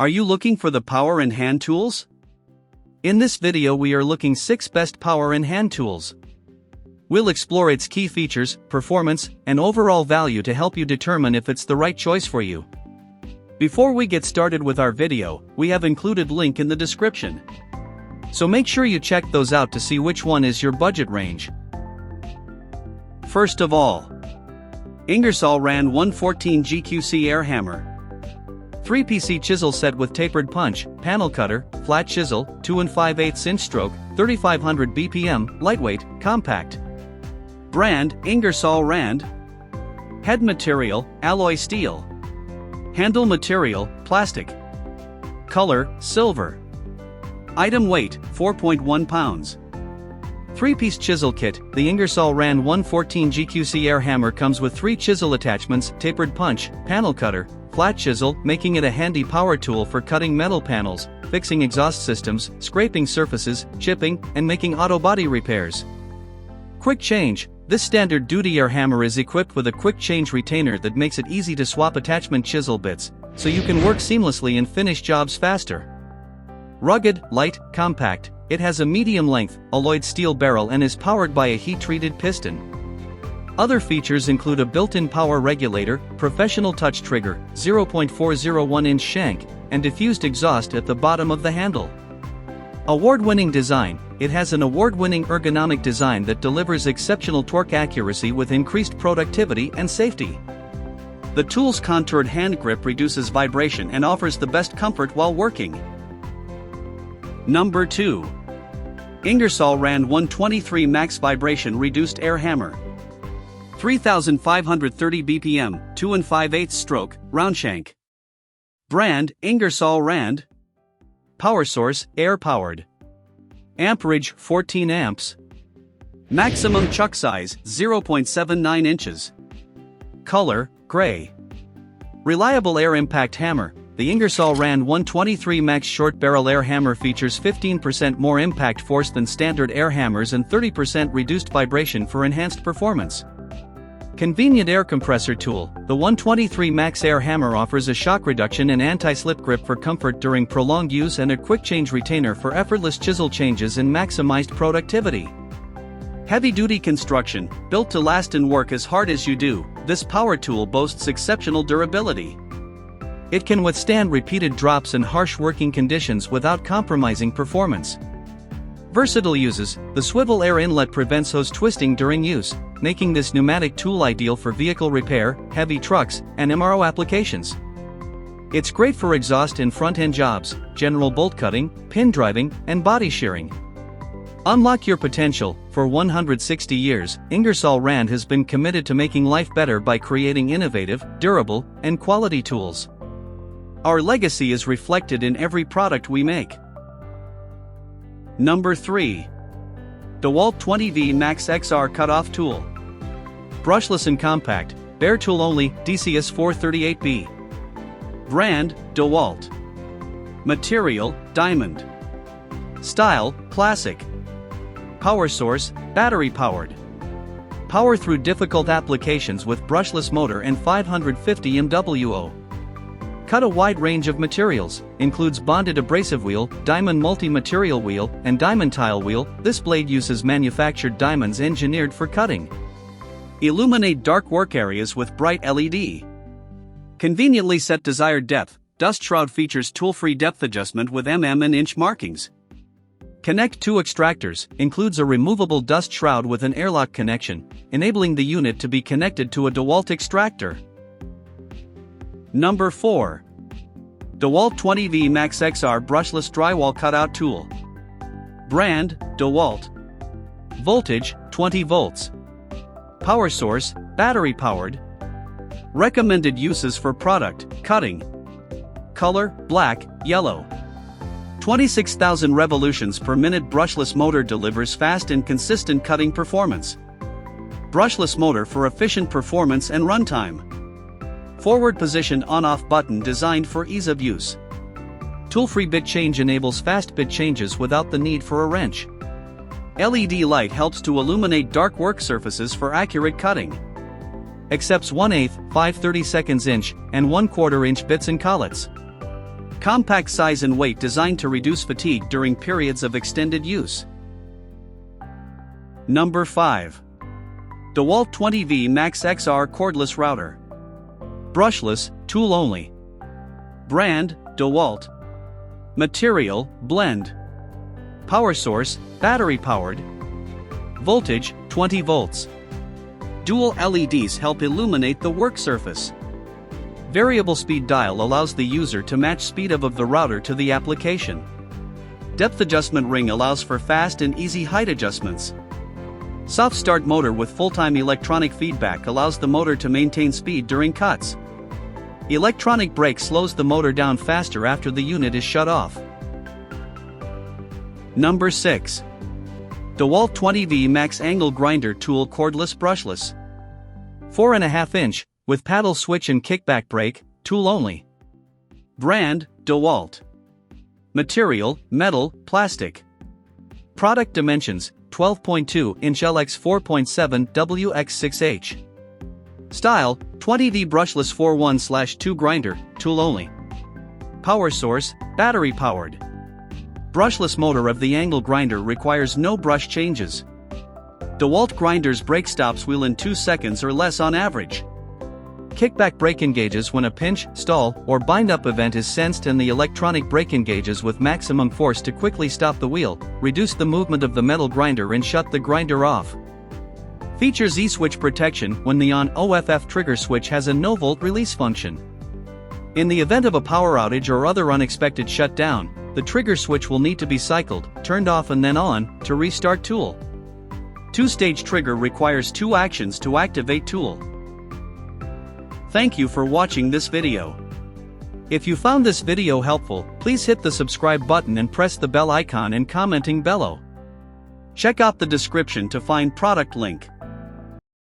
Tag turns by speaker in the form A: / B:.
A: Are you looking for the power and hand tools? In this video we are looking 6 best power and hand tools. We'll explore its key features, performance, and overall value to help you determine if it's the right choice for you. Before we get started with our video, we have included link in the description. So make sure you check those out to see which one is your budget range. First of all, Ingersoll Rand 114 GQC Air Hammer. 3PC chisel set with tapered punch, panel cutter, flat chisel, 2 5/8 inch stroke, 3500 BPM, lightweight, compact. Brand, Ingersoll Rand. Head material, alloy steel. Handle material, plastic. Color, silver. Item weight, 4.1 pounds. 3-piece chisel kit. The Ingersoll Rand 114 GQC Air Hammer comes with 3 chisel attachments, tapered punch, panel cutter, flat chisel, making it a handy power tool for cutting metal panels, fixing exhaust systems, scraping surfaces, chipping, and making auto body repairs. Quick change. This standard duty air hammer is equipped with a quick change retainer that makes it easy to swap attachment chisel bits, so you can work seamlessly and finish jobs faster. Rugged, light, compact. It has a medium length, alloyed steel barrel and is powered by a heat-treated piston. Other features include a built-in power regulator, professional touch trigger, 0.401-inch shank, and diffused exhaust at the bottom of the handle. Award-winning design. It has an award-winning ergonomic design that delivers exceptional torque accuracy with increased productivity and safety. The tool's contoured hand grip reduces vibration and offers the best comfort while working. Number 2. Ingersoll Rand 123 Max Vibration Reduced Air Hammer. 3530 BPM, 2 5/8 stroke, round shank. Brand, Ingersoll Rand. Power source, air-powered. Amperage, 14 amps. Maximum chuck size, 0.79 inches. Color, gray. Reliable air impact hammer. The Ingersoll Rand 123 Max Short Barrel Air Hammer features 15% more impact force than standard air hammers and 30% reduced vibration for enhanced performance. Convenient air compressor tool. The 123 Max Air Hammer offers a shock reduction and anti-slip grip for comfort during prolonged use and a quick change retainer for effortless chisel changes and maximized productivity. Heavy-duty construction. Built to last and work as hard as you do, this power tool boasts exceptional durability. It can withstand repeated drops and harsh working conditions without compromising performance. Versatile uses. The swivel air inlet prevents hose twisting during use, making this pneumatic tool ideal for vehicle repair, heavy trucks, and MRO applications. It's great for exhaust and front-end jobs, general bolt cutting, pin driving, and body shearing. Unlock your potential. For 160 years, Ingersoll Rand has been committed to making life better by creating innovative, durable, and quality tools. Our legacy is reflected in every product we make. Number 3. DEWALT 20V Max XR Cutoff Tool. Brushless and compact, bare tool only, DCS 438B. Brand, DEWALT. Material, diamond. Style, classic. Power source, battery powered. Power through difficult applications with brushless motor and 550 MWO. Cut a wide range of materials, includes bonded abrasive wheel, diamond multi-material wheel, and diamond tile wheel. This blade uses manufactured diamonds engineered for cutting. Illuminate dark work areas with bright LED. Conveniently set desired depth. Dust shroud features tool-free depth adjustment with mm and inch markings. Connect 2 extractors, includes a removable dust shroud with an airlock connection, enabling the unit to be connected to a DEWALT extractor. Number 4. DEWALT 20V Max XR Brushless Drywall Cutout Tool. Brand, DEWALT. Voltage, 20 volts. Power source, battery powered. Recommended uses for product, cutting. Color, black, yellow. 26,000 revolutions per minute brushless motor delivers fast and consistent cutting performance. Brushless motor for efficient performance and runtime. Forward position on-off button designed for ease of use. Tool-free bit change enables fast bit changes without the need for a wrench. LED light helps to illuminate dark work surfaces for accurate cutting. Accepts 1/8, 5/32 inch, and 1/4 inch bits and collets. Compact size and weight designed to reduce fatigue during periods of extended use. Number 5. DEWALT 20V Max XR Cordless Router. Brushless, tool only. Brand, DEWALT. Material, blend. Power source, battery powered. Voltage, 20 volts. Dual LEDs help illuminate the work surface. Variable speed dial allows the user to match speed of the router to the application. Depth adjustment ring allows for fast and easy height adjustments. Soft start motor with full-time electronic feedback allows the motor to maintain speed during cuts. Electronic brake slows the motor down faster after the unit is shut off. Number 6. DEWALT 20V Max Angle Grinder Tool Cordless Brushless. 4.5 inch, with paddle switch and kickback brake, tool only. Brand, DEWALT. Material, metal, plastic. Product dimensions, 12.2 inch LX 4.7 WX 6H. Style, 20V brushless 4.1/2 grinder, tool only. Power source, battery powered. Brushless motor of the angle grinder requires no brush changes. DEWALT grinders brake stops wheel in 2 seconds or less on average. Kickback brake engages when a pinch, stall, or bind-up event is sensed, and the electronic brake engages with maximum force to quickly stop the wheel, reduce the movement of the metal grinder and shut the grinder off. Features E-switch protection when the on/OFF trigger switch has a no-volt release function. In the event of a power outage or other unexpected shutdown, the trigger switch will need to be cycled, turned off and then on, to restart tool. Two-stage trigger requires 2 actions to activate tool. Thank you for watching this video. If you found this video helpful, please hit the subscribe button and press the bell icon and commenting below. Check out the description to find product link.